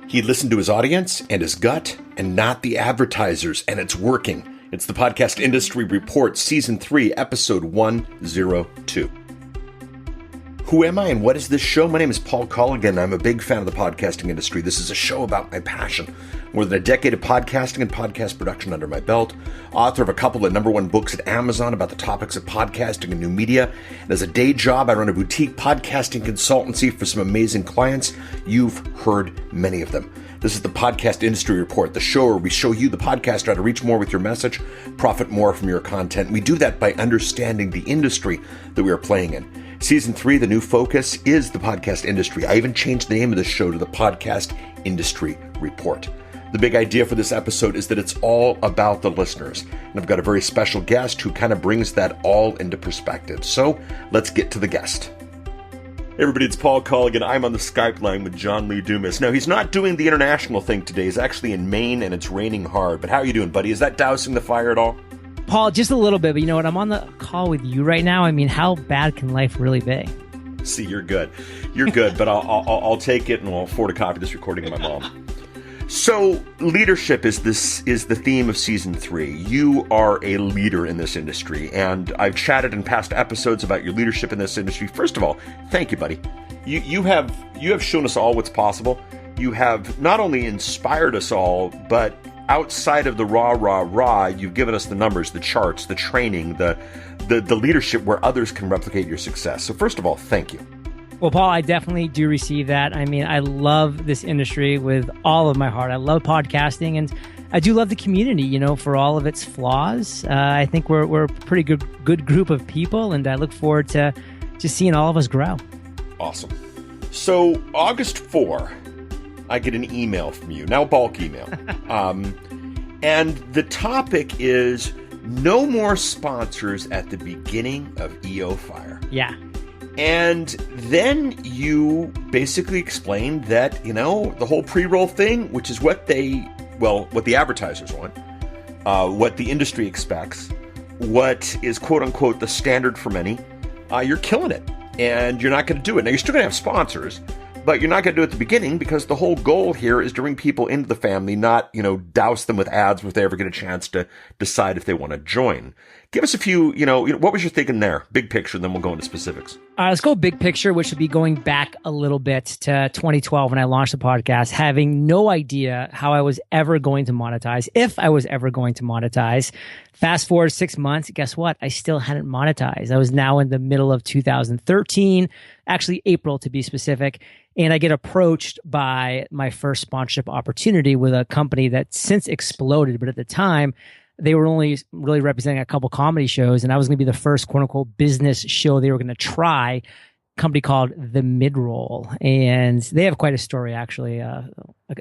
He listened to his audience and his gut and not the advertisers, and it's working. It's the Podcast Industry Report, Season 3, Episode 102. Who am I and what is this show? My name is Paul Colligan. I'm a big fan of the podcasting industry. This is a show about my passion. More than a decade of podcasting and podcast production under my belt. Author of a couple of #1 books at Amazon about the topics of podcasting and new media. And as a day job, I run a boutique podcasting consultancy for some amazing clients. You've heard many of them. This is the Podcast Industry Report, the show where we show you, the podcaster, how to reach more with your message, profit more from your content. We do that by understanding the industry that we are playing in. Season 3, the new focus is the podcast industry. I even changed the name of the show to the Podcast Industry Report. The big idea for this episode is that it's all about the listeners. And I've got a very special guest who kind of brings that all into perspective. So let's get to the guest. Hey everybody, it's Paul Colligan. I'm on the Skype line with John Lee Dumas. Now, he's not doing the international thing today. He's actually in Maine and it's raining hard. But how are you doing, buddy? Is that dousing the fire at all? Paul, just a little bit, but you know what? I'm on the call with you right now. I mean, how bad can life really be? See, you're good. You're good, but I'll take it and I'll forward a copy of this recording to my mom. So, leadership is the theme of Season 3. You are a leader in this industry, and I've chatted in past episodes about your leadership in this industry. First of all, thank you, buddy. You have shown us all what's possible. You have not only inspired us all, but outside of the rah, you've given us the numbers, the charts, the training, the leadership where others can replicate your success. So first of all, thank you. Well, Paul, I definitely do receive that. I mean, I love this industry with all of my heart. I love podcasting, and I do love the community, you know, for all of its flaws. I think we're a pretty good group of people, and I look forward to just seeing all of us grow. Awesome. So August 4, I get an email from you, now bulk email. And the topic is no more sponsors at the beginning of EO Fire. Yeah. And then you basically explained that, you know, the whole pre-roll thing, which is what the advertisers want, what the industry expects, what is quote unquote the standard for many, you're killing it. And you're not going to do it. Now, you're still going to have sponsors, but you're not going to do it at the beginning because the whole goal here is to bring people into the family, not, you know, douse them with ads if they ever get a chance to decide if they want to join. Give us a few, what was your thinking there? Big picture, then we'll go into specifics. All right, let's go big picture, which would be going back a little bit to 2012 when I launched the podcast, having no idea how I was ever going to monetize, if I was ever going to monetize. Fast forward 6 months, guess what? I still hadn't monetized. I was now in the middle of 2013, actually April to be specific, and I get approached by my first sponsorship opportunity with a company that since exploded, but at the time, they were only really representing a couple comedy shows, and I was going to be the first quote-unquote business show they were going to try, a company called The Midroll. And they have quite a story, actually.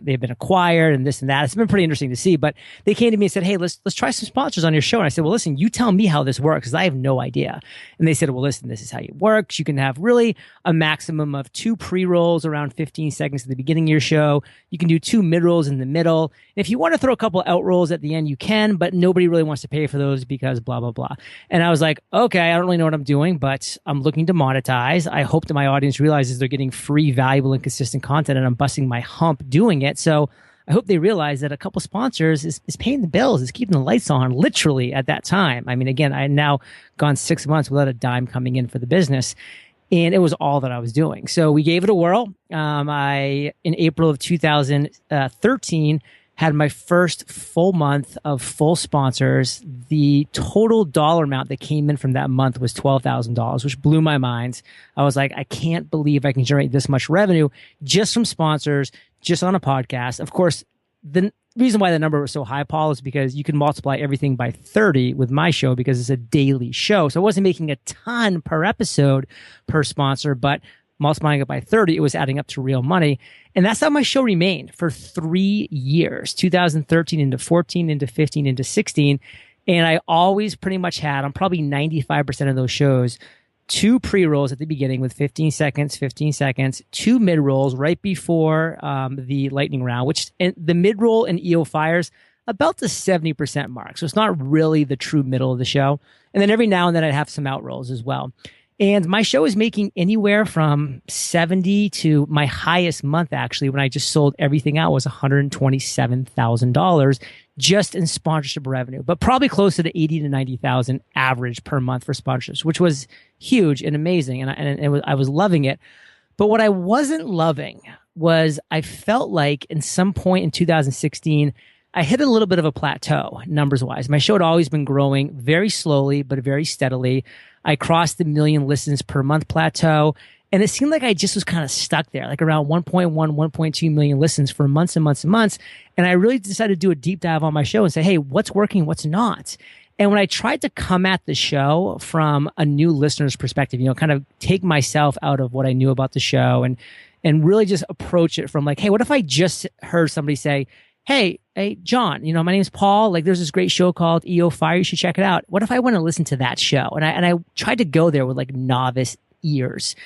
They've been acquired and this and that. It's been pretty interesting to see. But they came to me and said, hey, let's try some sponsors on your show. And I said, well, listen, you tell me how this works because I have no idea. And they said, well, listen, this is how it works. You can have really a maximum of 2 pre-rolls around 15 seconds at the beginning of your show. You can do 2 mid-rolls in the middle. If you want to throw a couple out-rolls at the end, you can, but nobody really wants to pay for those because blah, blah, blah. And I was like, okay, I don't really know what I'm doing, but I'm looking to monetize. I hope that my audience realizes they're getting free, valuable, and consistent content, and I'm busting my hump doing it. So I hope they realize that a couple sponsors is paying the bills, is keeping the lights on literally at that time. I mean, again, I had now gone 6 months without a dime coming in for the business, and it was all that I was doing. So we gave it a whirl. In April of 2013, had my first full month of full sponsors. The total dollar amount that came in from that month was $12,000, which blew my mind. I was like, I can't believe I can generate this much revenue just from sponsors, just on a podcast. Of course, the reason why the number was so high, Paul, is because you can multiply everything by 30 with my show because it's a daily show. So I wasn't making a ton per episode per sponsor, but multiplying it by 30, it was adding up to real money. And that's how my show remained for 3 years, 2013 into 14, into 15, into 16. And I always pretty much had, on probably 95% of those shows, 2 pre-rolls at the beginning with 15 seconds, 2 mid-rolls right before the lightning round, which the mid-roll in EO Fires, about the 70% mark. So it's not really the true middle of the show. And then every now and then I'd have some out rolls as well. And my show is making anywhere from 70 to my highest month, actually, when I just sold everything out, was $127,000 just in sponsorship revenue, but probably closer to 80 to 90,000 average per month for sponsorships, which was huge and amazing. And I was loving it. But what I wasn't loving was I felt like in some point in 2016, I hit a little bit of a plateau numbers wise. My show had always been growing very slowly, but very steadily. I crossed the million listens per month plateau. And it seemed like I just was kind of stuck there, like around 1.1, 1.2 million listens for months and months and months. And I really decided to do a deep dive on my show and say, hey, what's working? What's not? And when I tried to come at the show from a new listener's perspective, kind of take myself out of what I knew about the show and really just approach it from like, hey, what if I just heard somebody say, hey, John, my name's Paul. Like, there's this great show called EO Fire. You should check it out. What if I went and listened to that show? And I tried to go there with like novice ears.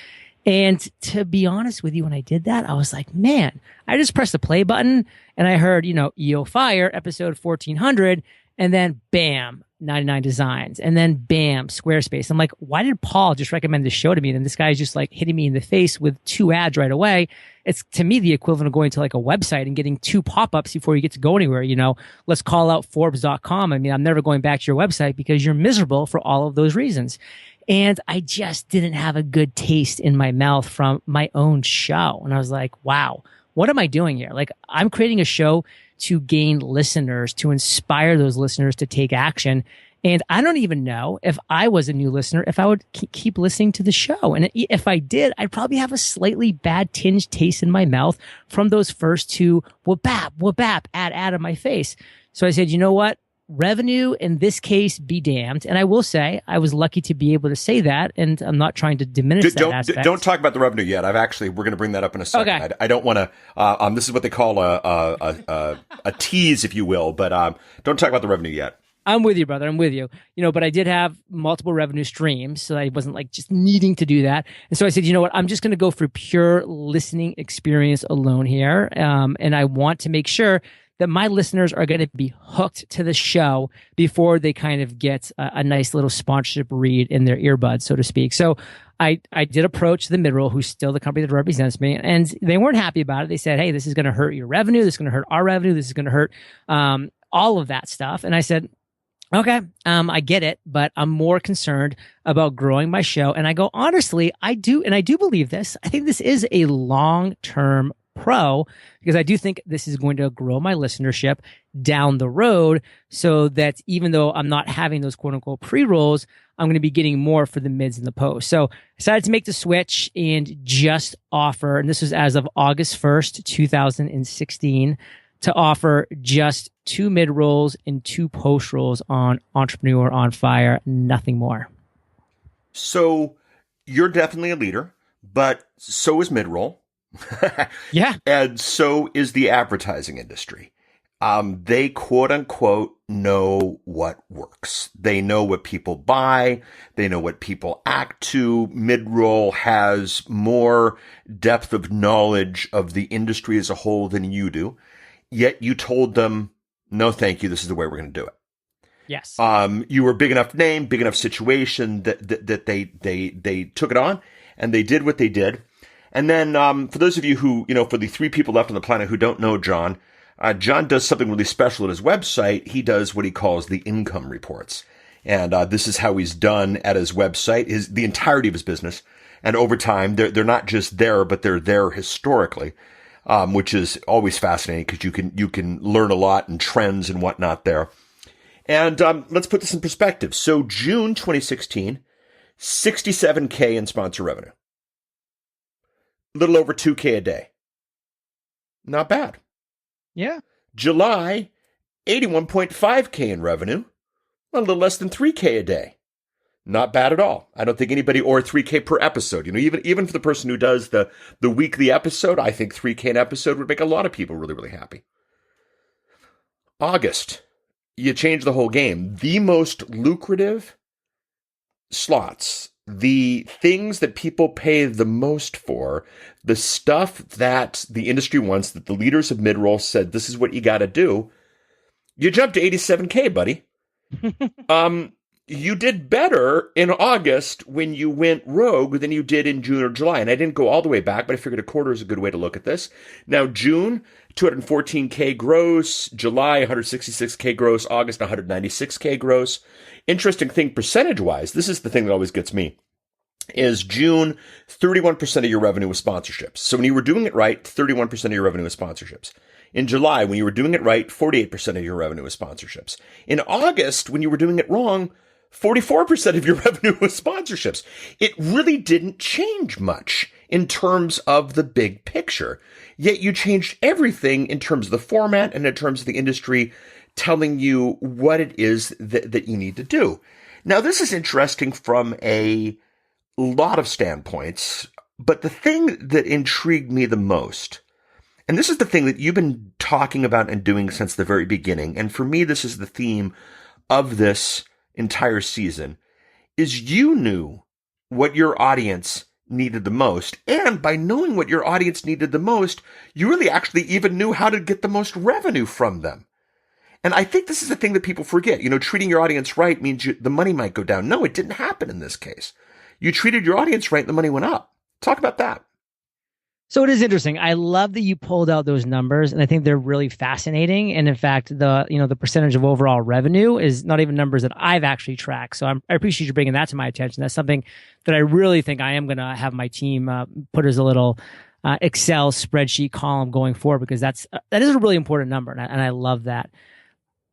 And to be honest with you, when I did that, I was like, man, I just pressed the play button and I heard, EO Fire episode 1400, and then bam, 99 Designs, and then bam, Squarespace. I'm like, why did Paul just recommend this show to me? And then this guy's just like hitting me in the face with 2 ads right away. It's to me the equivalent of going to like a website and getting 2 pop-ups before you get to go anywhere. Let's call out Forbes.com. I mean, I'm never going back to your website because you're miserable for all of those reasons. And I just didn't have a good taste in my mouth from my own show. And I was like, wow, what am I doing here? Like, I'm creating a show to gain listeners, to inspire those listeners to take action. And I don't even know if I was a new listener, if I would keep listening to the show. And if I did, I'd probably have a slightly bad tinged taste in my mouth from those first 2 whoop-bap, ad in my face. So I said, you know what? Revenue in this case be damned. And I will say I was lucky to be able to say that. And I'm not trying to diminish that aspect. Don't talk about the revenue yet. We're going to bring that up in a second. Okay. I don't want to, this is what they call a tease, if you will, but don't talk about the revenue yet. I'm with you, brother. I'm with you. But I did have multiple revenue streams, so I wasn't like just needing to do that. And so I said, you know what? I'm just going to go for pure listening experience alone here. And I want to make sure that my listeners are going to be hooked to the show before they kind of get a nice little sponsorship read in their earbuds, so to speak. So I did approach the mid-roll, who's still the company that represents me, and they weren't happy about it. They said, hey, this is going to hurt your revenue. This is going to hurt our revenue. This is going to hurt all of that stuff. And I said, okay, I get it, but I'm more concerned about growing my show. And I go, honestly, I do believe this. I think this is a long-term pro because I do think this is going to grow my listenership down the road so that even though I'm not having those quote unquote pre-rolls, I'm going to be getting more for the mids and the posts. So I decided to make the switch and just offer, and this was as of August 1st, 2016, to offer just 2 mid rolls and 2 post rolls on Entrepreneur on Fire, nothing more. So you're definitely a leader, but so is mid roll. Yeah. And so is the advertising industry. They quote unquote know what works. They know what people buy. They know what people act to. Mid-roll has more depth of knowledge of the industry as a whole than you do. Yet you told them, no, thank you. This is the way we're going to do it. Yes. You were a big enough name, big enough situation that they took it on and they did what they did. And then, for those of you who, for the 3 people left on the planet who don't know John, John does something really special at his website. He does what he calls the income reports. And, this is how he's done at his website, the entirety of his business. And over time, they're not just there, but they're there historically, which is always fascinating because you can learn a lot and trends and whatnot there. And, let's put this in perspective. So June 2016, $67K in sponsor revenue. A little over $2K a day. Not bad. Yeah. July, $81.5K in revenue. A little less than $3K a day. Not bad at all. I don't think anybody, or $3K per episode. Even for the person who does the weekly episode, I think $3K an episode would make a lot of people really, really happy. August, you change the whole game. The most lucrative slots, the things that people pay the most for, the stuff that the industry wants, that the leaders of mid-roll said, this is what you got to do. You jump to $87K, buddy. you did better in August when you went rogue than you did in June or July. And I didn't go all the way back, but I figured a quarter is a good way to look at this. Now, June, 214K gross, July, 166K gross, August, 196K gross. Interesting thing, percentage-wise, this is the thing that always gets me, is June, 31% of your revenue was sponsorships. So when you were doing it right, 31% of your revenue was sponsorships. In July, when you were doing it right, 48% of your revenue was sponsorships. In August, when you were doing it wrong, 44% of your revenue was sponsorships. It really didn't change much in terms of the big picture. Yet you changed everything in terms of the format and in terms of the industry telling you what it is that you need to do. Now, this is interesting from a lot of standpoints, but the thing that intrigued me the most, and this is the thing that you've been talking about and doing since the very beginning, and for me, this is the theme of this entire season, is you knew what your audience needed the most. And by knowing what your audience needed the most, you really actually even knew how to get the most revenue from them. And I think this is the thing that people forget. Treating your audience right means the money might go down. No, it didn't happen in this case. You treated your audience right and the money went up. Talk about that. So it is interesting. I love that you pulled out those numbers, and I think they're really fascinating. And in fact, the percentage of overall revenue is not even numbers that I've actually tracked. So I appreciate you bringing that to my attention. That's something that I really think I am going to have my team put as a little Excel spreadsheet column going forward, because that is a really important number, and I love that.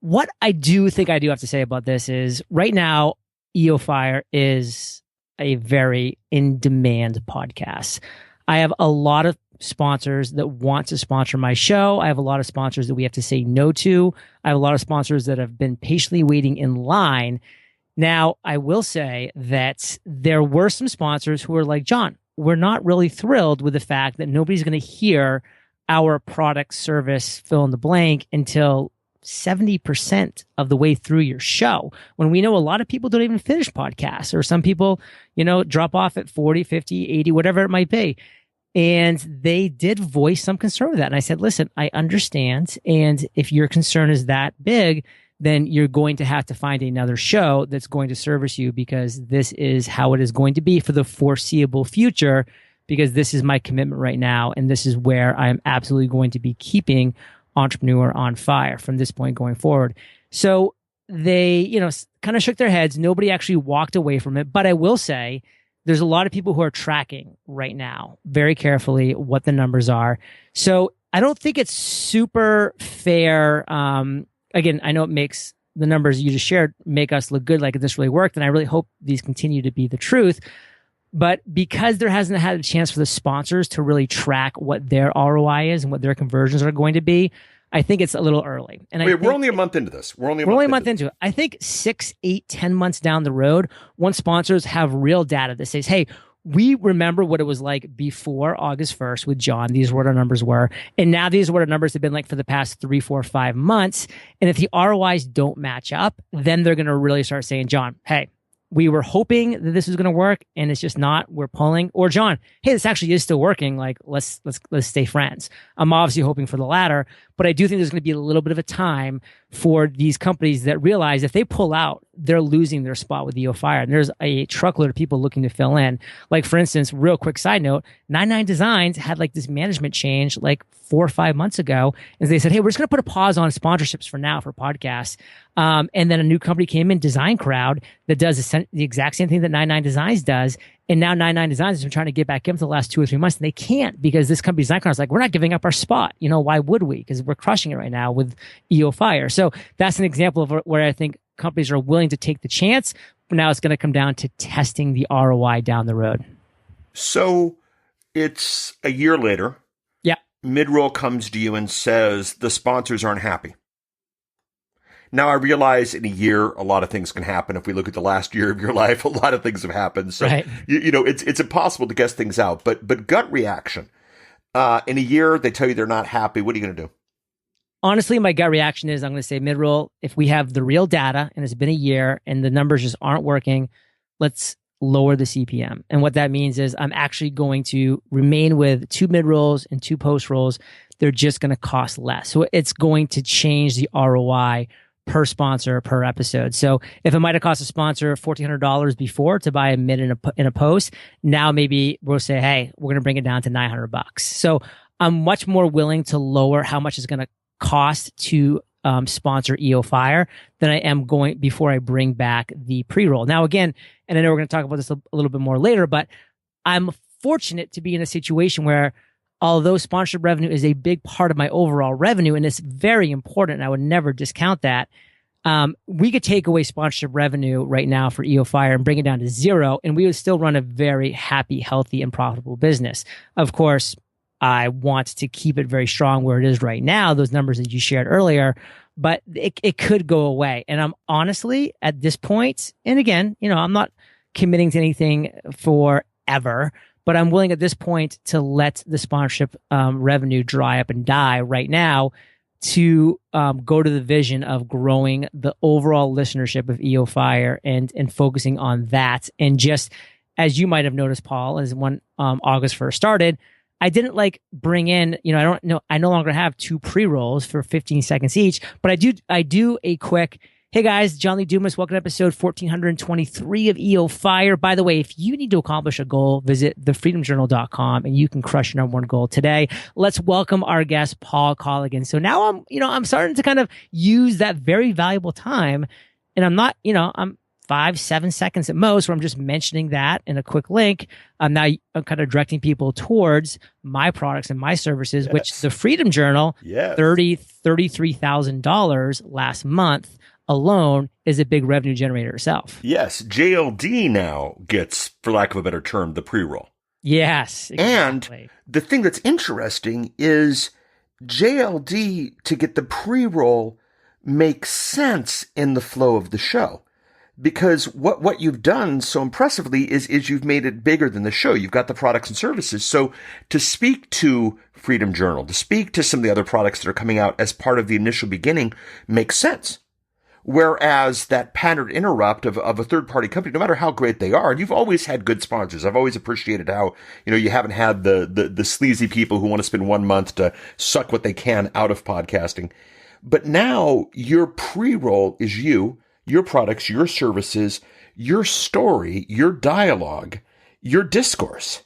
What I do think I do have to say about this is right now, EO Fire is a very in-demand podcast. I have a lot of sponsors that want to sponsor my show. I have a lot of sponsors that we have to say no to. I have a lot of sponsors that have been patiently waiting in line. Now, I will say that there were some sponsors who were like, John, we're not really thrilled with the fact that nobody's going to hear our product, service, fill in the blank until 70% of the way through your show, when we know a lot of people don't even finish podcasts, or some people, drop off at 40, 50, 80, whatever it might be. And they did voice some concern with that. And I said, listen, I understand. And if your concern is that big, then you're going to have to find another show that's going to service you, because this is how it is going to be for the foreseeable future, because this is my commitment right now. And this is where I'm absolutely going to be keeping Entrepreneur on fire from this point going forward. So they, kind of shook their heads. Nobody actually walked away from it. But I will say there's a lot of people who are tracking right now very carefully what the numbers are. So I don't think it's super fair. Again, I know it makes the numbers you just shared make us look good, like this really worked. And I really hope these continue to be the truth. But because there hasn't had a chance for the sponsors to really track what their ROI is and what their conversions are going to be, I think it's a little early. And we're only a month into this. We're only a month into it. I think 6, 8, 10 months down the road, once sponsors have real data that says, hey, we remember what it was like before August 1st with John. These are what our numbers were. And now these are what our numbers have been like for the past 3, 4, 5 months. And if the ROIs don't match up, then they're going to really start saying, John, hey, we were hoping that this was going to work and it's just not. We're pulling. Or John, hey, this actually is still working. Like, let's stay friends. I'm obviously hoping for the latter, but I do think there's going to be a little bit of a time for these companies that realize if they pull out, they're losing their spot with EO Fire. And there's a truckload of people looking to fill in. Like, for instance, real quick side note, 99 Designs had like this management change like 4 or 5 months ago. And they said, hey, we're just going to put a pause on sponsorships for now for podcasts. And then a new company came in, Design Crowd, that does the exact same thing that 99 Designs does. And now 99 Designs has been trying to get back in for the last 2 or 3 months, and they can't, because this company, Design Crowd, is like, we're not giving up our spot. Why would we? Because we're crushing it right now with EO Fire. So that's an example of where I think companies are willing to take the chance. But now it's going to come down to testing the ROI down the road. So it's a year later. Yeah. Midroll comes to you and says the sponsors aren't happy. Now, I realize in a year, a lot of things can happen. If we look at the last year of your life, a lot of things have happened. So, right. It's impossible to guess things out. But gut reaction, in a year, they tell you they're not happy. What are you going to do? Honestly, my gut reaction is I'm going to say, Midroll, if we have the real data and it's been a year and the numbers just aren't working, let's lower the CPM. And what that means is I'm actually going to remain with 2 mid-rolls and 2 post-rolls. They're just going to cost less. So it's going to change the ROI per sponsor per episode. So if it might have cost a sponsor $1,400 before to buy a minute in a post, now maybe we'll say, hey, we're going to bring it down to $900. So I'm much more willing to lower how much it's going to cost to sponsor EO Fire than I am going before I bring back the pre-roll. Now, again, and I know we're going to talk about this a little bit more later, but I'm fortunate to be in a situation where although sponsorship revenue is a big part of my overall revenue, and it's very important, and I would never discount that, we could take away sponsorship revenue right now for EO Fire and bring it down to zero, and we would still run a very happy, healthy, and profitable business. Of course, I want to keep it very strong where it is right now, those numbers that you shared earlier, but it could go away. And I'm honestly, at this point, and again, I'm not committing to anything forever, but I'm willing at this point to let the sponsorship revenue dry up and die right now to go to the vision of growing the overall listenership of EO Fire and focusing on that. And just as you might have noticed, Paul, as when August 1st started, I didn't bring in, I no longer have 2 pre-rolls for 15 seconds each, but I do a quick, hey guys, John Lee Dumas, welcome to episode 1423 of EO Fire. By the way, if you need to accomplish a goal, visit thefreedomjournal.com and you can crush your number one goal today. Let's welcome our guest, Paul Colligan. So now I'm starting to kind of use that very valuable time, and I'm not, I'm 5-7 seconds at most where I'm just mentioning that in a quick link. Now I'm kind of directing people towards my products and my services, yes. Which the Freedom Journal, yes. $33,000 last month alone is a big revenue generator itself. Yes. JLD now gets, for lack of a better term, the pre-roll. Yes. Exactly. And the thing that's interesting is JLD to get the pre-roll makes sense in the flow of the show. Because what you've done so impressively is you've made it bigger than the show. You've got the products and services. So to speak to Freedom Journal, to speak to some of the other products that are coming out as part of the initial beginning makes sense. Whereas that pattern interrupt of a third-party company, no matter how great they are, and you've always had good sponsors. I've always appreciated how, you haven't had the sleazy people who want to spend 1 month to suck what they can out of podcasting. But now your pre-roll is you. Your products, your services, your story, your dialogue, your discourse.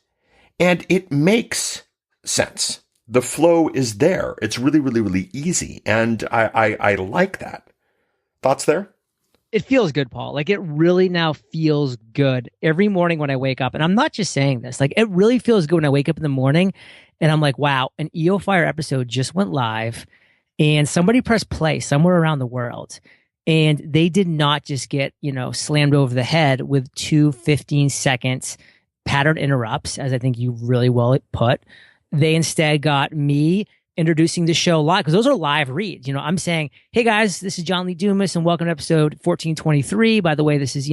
And it makes sense. The flow is there. It's really, really, really easy. And I like that. Thoughts there? It feels good, Paul. It really now feels good every morning when I wake up. And I'm not just saying this. It really feels good when I wake up in the morning and I'm like, wow, an EO Fire episode just went live and somebody pressed play somewhere around the world. And they did not just get, slammed over the head with 2 15-second pattern interrupts, as I think you really well put. They instead got me introducing the show live, because those are live reads. I'm saying, hey guys, this is John Lee Dumas and welcome to episode 1423. By the way, this is,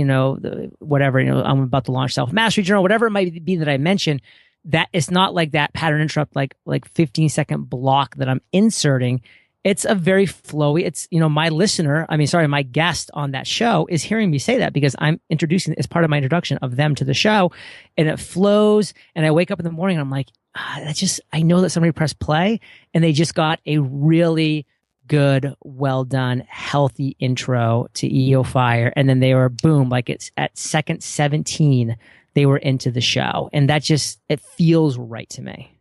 whatever, I'm about to launch Self-Mastery Journal, whatever it might be that I mention. That it's not like that pattern interrupt, like 15-second block that I'm inserting. It's a very flowy, it's, my guest on that show is hearing me say that because I'm introducing, as part of my introduction of them to the show, and it flows. And I wake up in the morning and I'm like, I know that somebody pressed play and they just got a really good, well done, healthy intro to EO Fire. And then they were boom, it's at second 17, they were into the show. And that it feels right to me.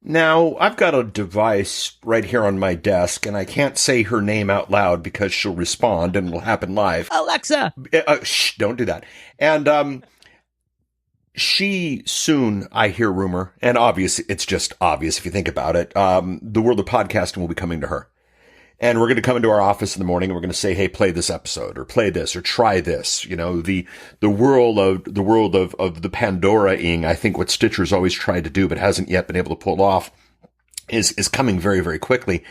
Now, I've got a device right here on my desk, and I can't say her name out loud because she'll respond and it'll happen live. Alexa! Shh, don't do that. And she soon, I hear rumor, and obviously, it's just obvious if you think about it, the world of podcasting will be coming to her. And we're going to come into our office in the morning and we're going to say, hey, play this episode or play this or try this. The world of the Pandora-ing, I think what Stitcher's always tried to do but hasn't yet been able to pull off is coming very, very quickly.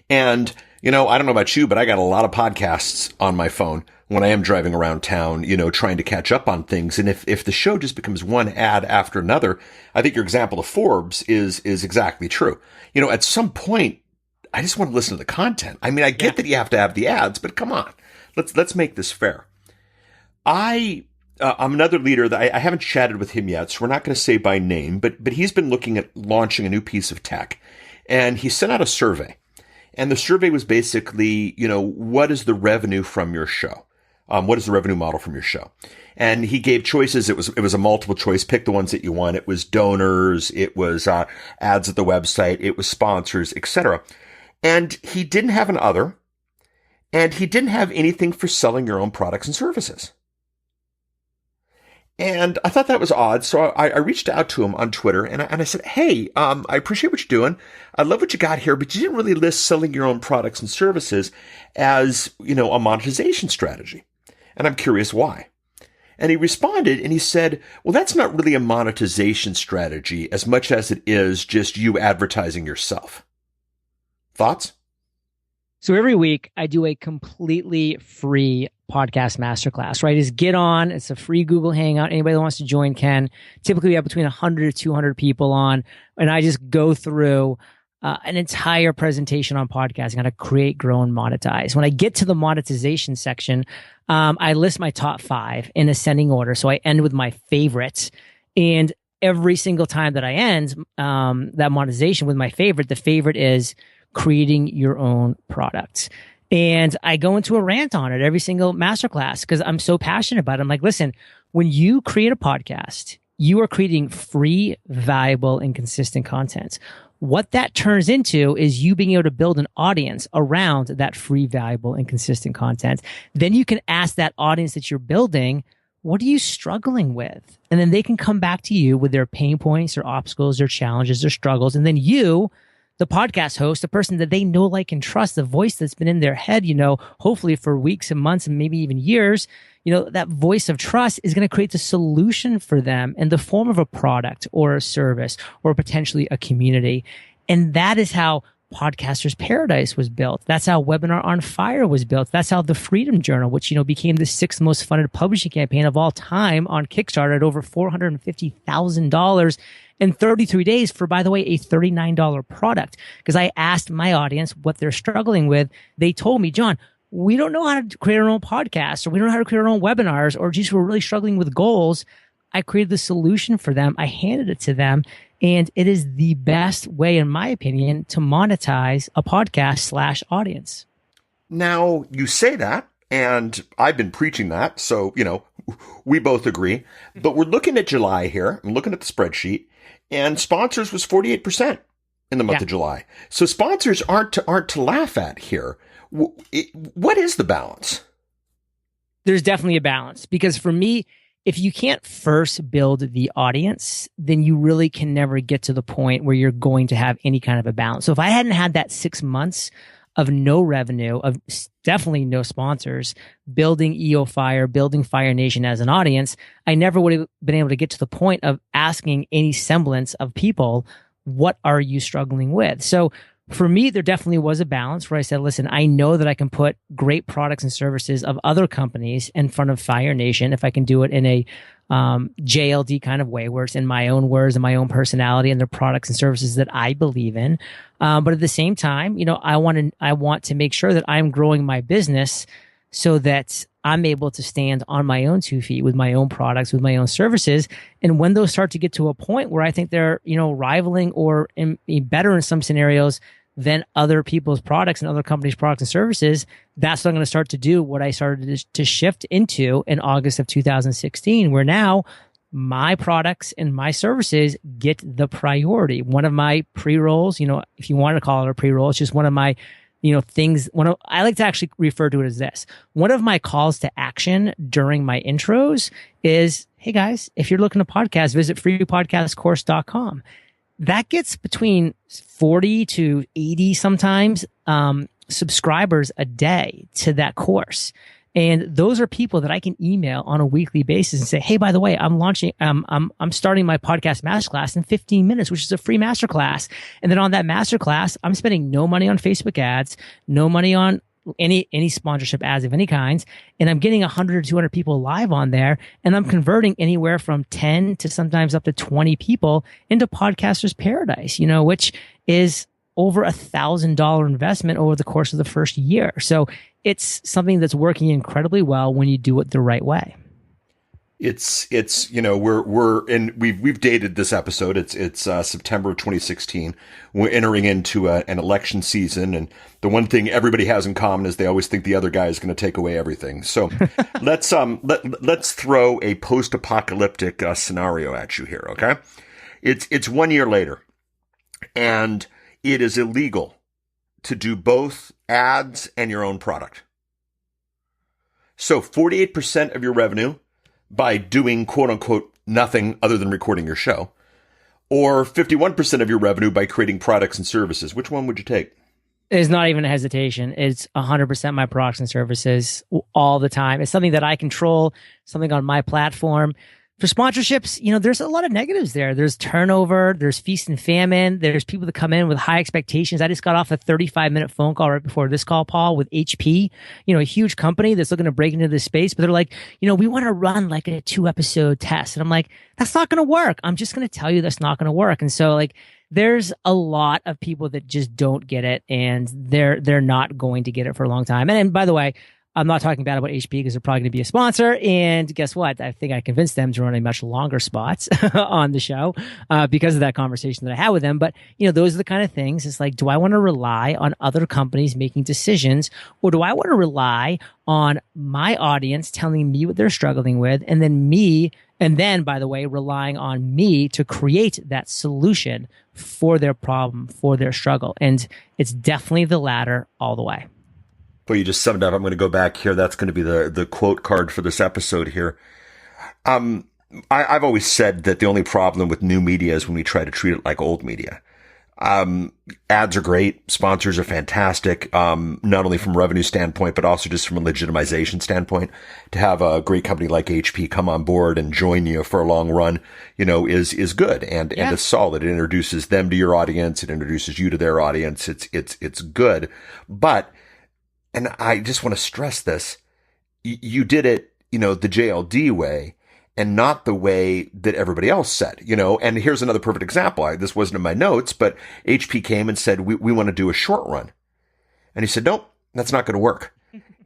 And, I don't know about you, but I got a lot of podcasts on my phone when I am driving around town, trying to catch up on things. And if the show just becomes one ad after another, I think your example of Forbes is exactly true. At some point, I just want to listen to the content. I get that you have to have the ads, but come on, let's make this fair. I'm another leader that I haven't chatted with him yet, so we're not going to say by name, but he's been looking at launching a new piece of tech, and he sent out a survey. And the survey was basically, what is the revenue from your show? What is the revenue model from your show? And he gave choices. It was a multiple choice. Pick the ones that you want. It was donors. It was ads at the website. It was sponsors, etc. And he didn't have an other. And he didn't have anything for selling your own products and services. And I thought that was odd. So I reached out to him on Twitter and I said, hey, I appreciate what you're doing. I love what you got here, but you didn't really list selling your own products and services as, a monetization strategy. And I'm curious why. And he responded and he said, well, that's not really a monetization strategy as much as it is just you advertising yourself. Thoughts? So every week I do a completely free podcast masterclass, right? Is get on. It's a free Google Hangout. Anybody that wants to join can. Typically we have between 100 to 200 people on, and I just go through an entire presentation on podcasting, how to create, grow, and monetize. When I get to the monetization section, I list my top 5 in ascending order. So I end with my favorites, and every single time that I end that monetization with my favorite, the favorite is creating your own product. And I go into a rant on it every single masterclass because I'm so passionate about it. I'm like, listen, when you create a podcast, you are creating free, valuable, and consistent content. What that turns into is you being able to build an audience around that free, valuable, and consistent content. Then you can ask that audience that you're building, what are you struggling with? And then they can come back to you with their pain points, their obstacles, their challenges, their struggles. And then you, the podcast host, the person that they know, like, and trust, the voice that's been in their head, hopefully for weeks and months and maybe even years, that voice of trust is going to create the solution for them in the form of a product or a service or potentially a community. And that is how Podcaster's Paradise was built. That's how Webinar on Fire was built. That's how the Freedom Journal, which, became the 6th most funded publishing campaign of all time on Kickstarter at over $450,000 in 33 days for, by the way, a $39 product. Because I asked my audience what they're struggling with. They told me, John, we don't know how to create our own podcast, or we don't know how to create our own webinars, or just we're really struggling with goals. I created the solution for them. I handed it to them. And it is the best way, in my opinion, to monetize a podcast / audience. Now, you say that, and I've been preaching that. So, we both agree. But we're looking at July here. I'm looking at the spreadsheet, and sponsors was 48% in the month of July. So sponsors aren't to laugh at here. What is the balance? There's definitely a balance, because for me, if you can't first build the audience, then you really can never get to the point where you're going to have any kind of a balance. So if I hadn't had that 6 months of no revenue, of definitely no sponsors, building EO Fire, building Fire Nation as an audience, I never would have been able to get to the point of asking any semblance of people, what are you struggling with? So for me, there definitely was a balance where I said, listen, I know that I can put great products and services of other companies in front of Fire Nation if I can do it in a JLD kind of way, where it's in my own words and my own personality and the products and services that I believe in. But at the same time, I want to make sure that I'm growing my business so that I'm able to stand on my own 2 feet with my own products, with my own services. And when those start to get to a point where I think they're, rivaling or better in some scenarios than other people's products and other companies' products and services, that's what I'm going to start to do, what I started to shift into in August of 2016, where now my products and my services get the priority. One of my pre-rolls, if you want to call it a pre-roll, it's just one of my things. I like to actually refer to it as this. One of my calls to action during my intros is, hey guys, if you're looking to podcast, visit freepodcastcourse.com. That gets between 40 to 80 sometimes subscribers a day to that course. And those are people that I can email on a weekly basis and say, hey, by the way, I'm starting my podcast masterclass in 15 minutes, which is a free masterclass. And then on that masterclass, I'm spending no money on Facebook ads, no money on any sponsorship ads of any kinds. And I'm getting 100 to 200 people live on there. And I'm converting anywhere from 10 to sometimes up to 20 people into Podcaster's Paradise, which is over $1,000 investment over the course of the first year. So it's something that's working incredibly well when you do it the right way. It's we've dated this episode. It's September of 2016. We're entering into an election season, and the one thing everybody has in common is they always think the other guy is going to take away everything. So let's throw a post-apocalyptic scenario at you here, okay? It's 1 year later, and it is illegal to do both ads and your own product. So 48% of your revenue by doing quote unquote nothing other than recording your show, or 51% of your revenue by creating products and services. Which one would you take? It's not even a hesitation. It's 100% my products and services all the time. It's something that I control, something on my platform. For sponsorships, there's a lot of negatives there. There's turnover, there's feast and famine, there's people that come in with high expectations. I just got off a 35-minute phone call right before this call, Paul, with HP, a huge company that's looking to break into this space. But they're like, we want to run like a 2-episode test. And I'm like, that's not going to work. I'm just going to tell you that's not going to work. And so there's a lot of people that just don't get it, and they're not going to get it for a long time. And by the way, I'm not talking bad about HP because they're probably going to be a sponsor. And guess what? I think I convinced them to run a much longer spots on the show because of that conversation that I had with them. But, those are the kind of things. It's like, do I want to rely on other companies making decisions, or do I want to rely on my audience telling me what they're struggling with, and then, by the way, relying on me to create that solution for their problem, for their struggle? And it's definitely the latter all the way. Well, you just summed up. I'm going to go back here. That's going to be the quote card for this episode here. I've always said that the only problem with new media is when we try to treat it like old media. Ads are great. Sponsors are fantastic. Not only from a revenue standpoint, but also just from a legitimization standpoint. To have a great company like HP come on board and join you for a long run, is good and is solid. It introduces them to your audience. It introduces you to their audience. It's good. But, and I just want to stress this, you did it, the JLD way, and not the way that everybody else said, and here's another perfect example. This wasn't in my notes, but HP came and said, we want to do a short run. And he said, nope, that's not going to work.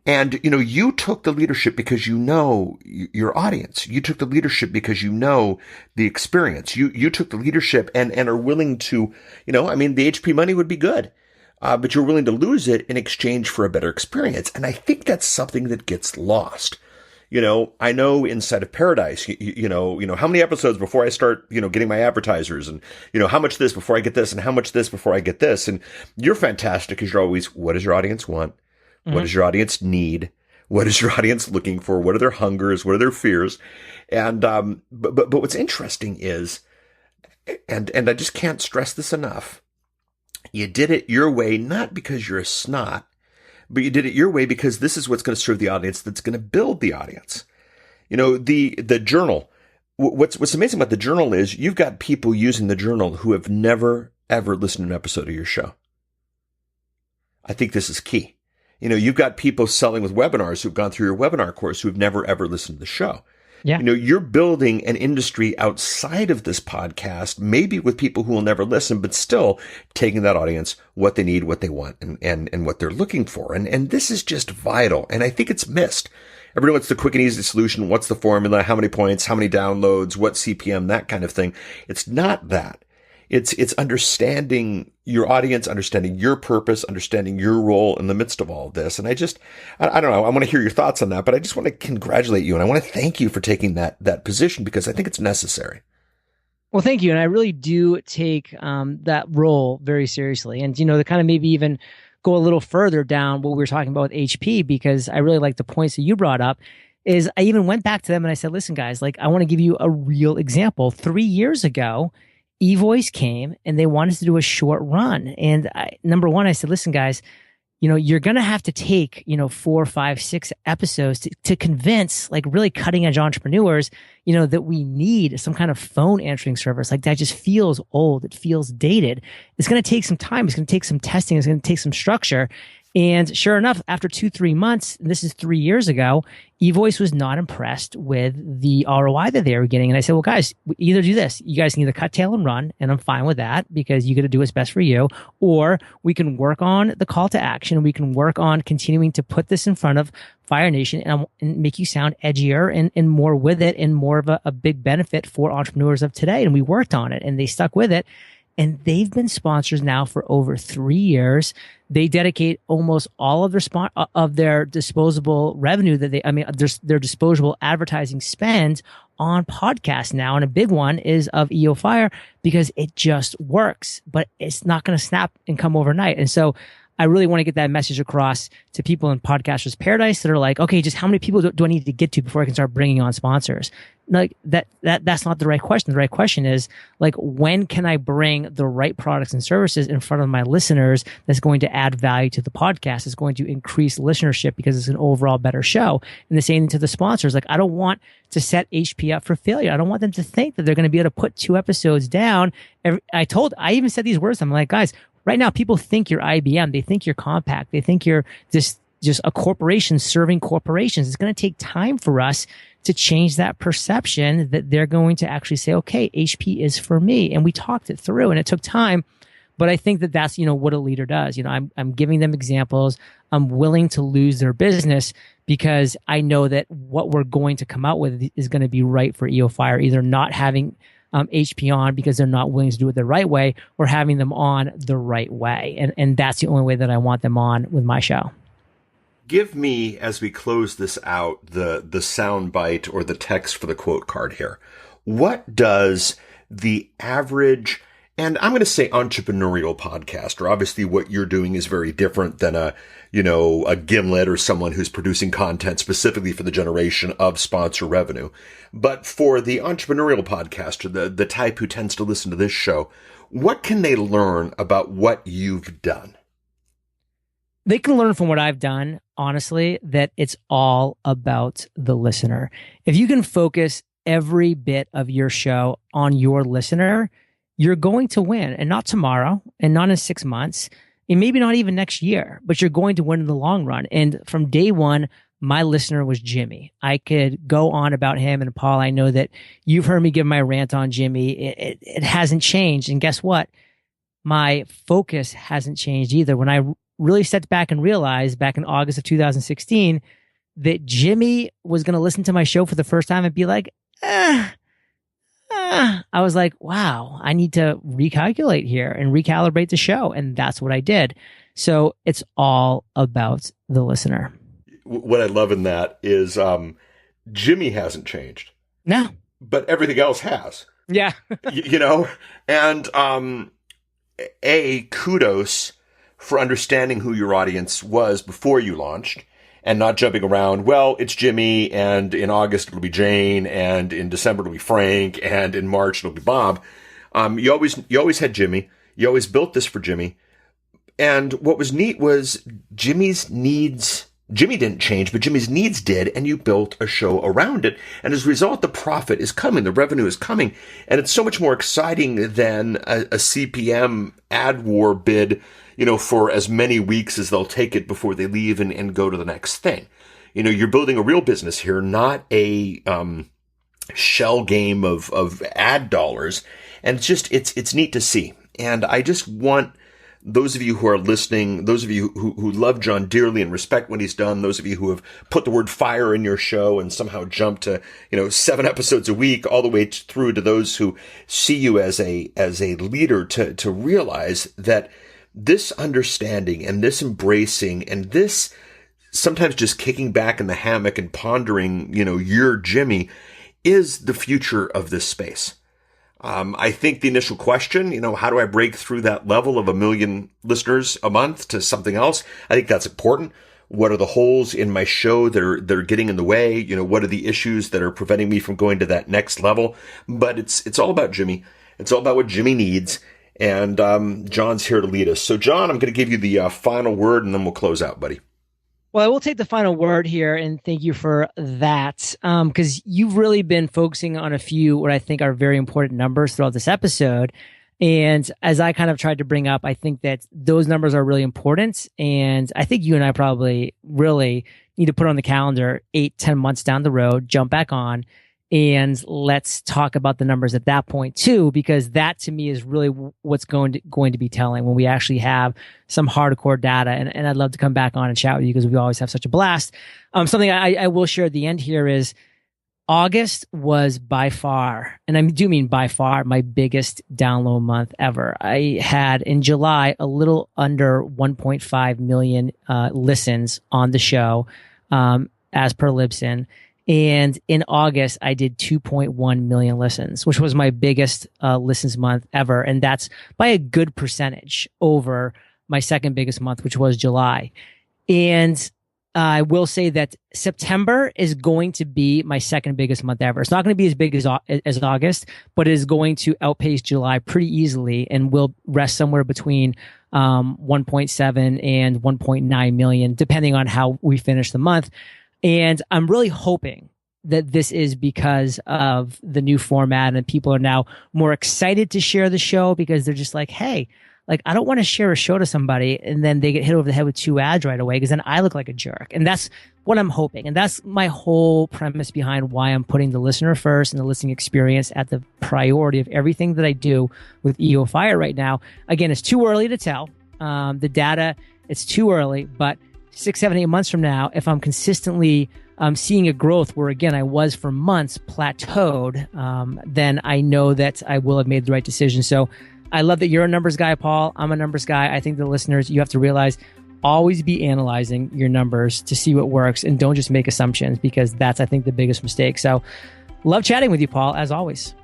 And, you took the leadership because your audience. You took the leadership because the experience. You took the leadership and are willing to, the HP money would be good. But you're willing to lose it in exchange for a better experience. And I think that's something that gets lost. I know inside of Paradise, how many episodes before I start, getting my advertisers, and, how much this before I get this, and how much this before I get this. And you're fantastic because you're always, what does your audience want? Mm-hmm. What does your audience need? What is your audience looking for? What are their hungers? What are their fears? And, but what's interesting is, and I just can't stress this enough. You did it your way, not because you're a snot, but you did it your way because this is what's going to serve the audience, that's going to build the audience. The journal, what's amazing about the journal is you've got people using the journal who have never, ever listened to an episode of your show. I think this is key. You've got people selling with webinars who've gone through your webinar course who've never, ever listened to the show. Yeah. You're building an industry outside of this podcast, maybe with people who will never listen, but still taking that audience, what they need, what they want, and what they're looking for. And this is just vital. And I think it's missed. Everyone wants the quick and easy solution. What's the formula? How many points? How many downloads? What CPM? That kind of thing. It's not that. It's understanding your audience, understanding your purpose, understanding your role in the midst of all of this. And I don't know, I want to hear your thoughts on that, but I just want to congratulate you. And I want to thank you for taking that position because I think it's necessary. Well, thank you. And I really do take that role very seriously. And, to kind of maybe even go a little further down what we were talking about with HP, because I really like the points that you brought up, is I even went back to them and I said, listen, guys, I want to give you a real example. 3 years ago, eVoice came and they wanted to do a short run. And number one, I said, listen, guys, you're going to have to take, 4, 5, 6 episodes to convince really cutting edge entrepreneurs, that we need some kind of phone answering service. That just feels old. It feels dated. It's going to take some time. It's going to take some testing. It's going to take some structure. And sure enough, after 2-3 months, and this is 3 years ago, eVoice was not impressed with the ROI that they were getting. And I said, well, guys, we either do this. You guys can either cut tail and run, and I'm fine with that because you got to do what's best for you. Or we can work on the call to action. We can work on continuing to put this in front of Fire Nation and make you sound edgier and more with it and more of a big benefit for entrepreneurs of today. And we worked on it and they stuck with it. And they've been sponsors now for over 3 years. They dedicate almost all of their disposable revenue their disposable advertising spend on podcasts now. And a big one is of EO Fire because it just works, but it's not going to snap and come overnight. And so I really want to get that message across to people in Podcasters Paradise that are like, okay, just how many people do I need to get to before I can start bringing on sponsors? Like that's not the right question. The right question is like, when can I bring the right products and services in front of my listeners that's going to add value to the podcast, is going to increase listenership because it's an overall better show. And the same thing to the sponsors. Like, I don't want to set HP up for failure. I don't want them to think that they're going to be able to put 2 episodes down. I even said these words. I'm like, guys, right now, people think you're IBM. They think you're Compaq. They think you're just a corporation serving corporations. It's going to take time for us to change that perception that they're going to actually say, okay, HP is for me. And we talked it through and it took time. But I think that that's, what a leader does. I'm giving them examples. I'm willing to lose their business because I know that what we're going to come out with is going to be right for EO Fire, either not having HP on because they're not willing to do it the right way, or having them on the right way. And that's the only way that I want them on with my show. Give me, as we close this out, the sound bite or the text for the quote card here. What does the average, and I'm going to say entrepreneurial podcaster, obviously what you're doing is very different than a Gimlet or someone who's producing content specifically for the generation of sponsor revenue. But for the entrepreneurial podcaster, the type who tends to listen to this show, what can they learn about what you've done? They can learn from what I've done, honestly, that it's all about the listener. If you can focus every bit of your show on your listener, you're going to win. And not tomorrow, and not in 6 months, and maybe not even next year, but you're going to win in the long run. And from day one, my listener was Jimmy. I could go on about him. And Paul, I know that you've heard me give my rant on Jimmy. It hasn't changed. And guess what? My focus hasn't changed either. When I really stepped back and realized back in August of 2016 that Jimmy was going to listen to my show for the first time and be like, I was like, wow, I need to recalculate here and recalibrate the show. And that's what I did. So it's all about the listener. What I love in that is Jimmy hasn't changed. No. But everything else has. Yeah. And kudos for understanding who your audience was before you launched and not jumping around. Well, it's Jimmy, and in August it'll be Jane, and in December it'll be Frank, and in March it'll be Bob. You always had Jimmy. You always built this for Jimmy. And what was neat was Jimmy's needs. Jimmy didn't change, but Jimmy's needs did, and you built a show around it. And as a result, the profit is coming, the revenue is coming, and it's so much more exciting than a CPM ad war bid, for as many weeks as they'll take it before they leave and go to the next thing. You're building a real business here, not a shell game of ad dollars. And it's neat to see. And I just want those of you who are listening, those of you who love John dearly and respect what he's done, those of you who have put the word fire in your show and somehow jumped to, 7 episodes a week, all the way through to those who see you as a leader, to realize that this understanding and this embracing and this sometimes just kicking back in the hammock and pondering, your Jimmy is the future of this space. I think the initial question, how do I break through that level of 1 million listeners a month to something else? I think that's important. What are the holes in my show that are getting in the way? What are the issues that are preventing me from going to that next level? But it's all about Jimmy. It's all about what Jimmy needs. And John's here to lead us. So, John, I'm going to give you the final word, and then we'll close out, buddy. Well, I will take the final word here, and thank you for that, because you've really been focusing on a few what I think are very important numbers throughout this episode. And as I kind of tried to bring up, I think that those numbers are really important. And I think you and I probably really need to put on the calendar 8-10 months down the road, jump back on, and let's talk about the numbers at that point too, because that to me is really what's going to be telling when we actually have some hardcore data. And I'd love to come back on and chat with you because we always have such a blast. Something I will share at the end here is August was by far, and I do mean by far, my biggest download month ever. I had in July a little under 1.5 million listens on the show as per Libsyn. And in August, I did 2.1 million listens, which was my biggest listens month ever. And that's by a good percentage over my second biggest month, which was July. And I will say that September is going to be my second biggest month ever. It's not going to be as big as August, but it is going to outpace July pretty easily and will rest somewhere between 1.7 and 1.9 million, depending on how we finish the month. And I'm really hoping that this is because of the new format and people are now more excited to share the show because they're just like, hey, like, I don't want to share a show to somebody and then they get hit over the head with 2 ads right away because then I look like a jerk. And that's what I'm hoping. And that's my whole premise behind why I'm putting the listener first and the listening experience at the priority of everything that I do with EO Fire right now. Again, it's too early to tell. The data, it's too early, but 6, 7, 8 months from now, if I'm consistently seeing a growth where, again, I was for months plateaued, then I know that I will have made the right decision. So I love that you're a numbers guy, Paul. I'm a numbers guy. I think the listeners, you have to realize, always be analyzing your numbers to see what works and don't just make assumptions because that's, I think, the biggest mistake. So love chatting with you, Paul, as always.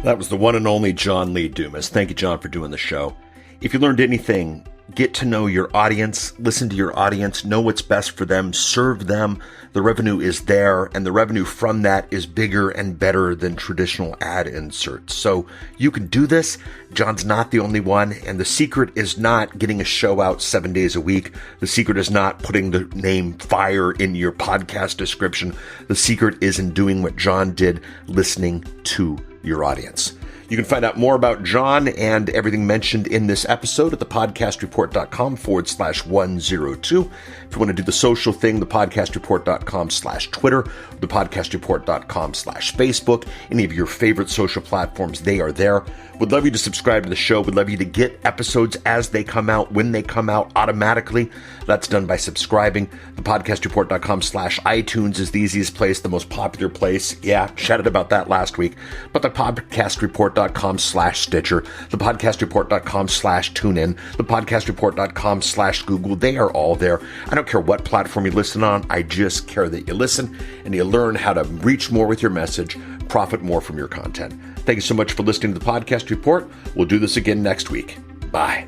That was the one and only John Lee Dumas. Thank you, John, for doing the show. If you learned anything, get to know your audience, listen to your audience, know what's best for them, serve them. The revenue is there, and the revenue from that is bigger and better than traditional ad inserts. So you can do this. John's not the only one, and the secret is not getting a show out 7 days a week. The secret is not putting the name Fire in your podcast description. The secret is in doing what John did, listening to your audience. You can find out more about John and everything mentioned in this episode at thepodcastreport.com/102. If you want to do the social thing, thepodcastreport.com/Twitter, thepodcastreport.com/Facebook, any of your favorite social platforms, they are there. Would love you to subscribe to the show. Would love you to get episodes as they come out, when they come out automatically. That's done by subscribing. Thepodcastreport.com/iTunes is the easiest place, the most popular place. Yeah, chatted about that last week. But thepodcastreport.com/Stitcher, thepodcastreport.com/TuneIn, thepodcastreport.com/Google. They are all there. I don't care what platform you listen on. I just care that you listen and you learn how to reach more with your message, profit more from your content. Thank you so much for listening to the Podcast Report. We'll do this again next week. Bye.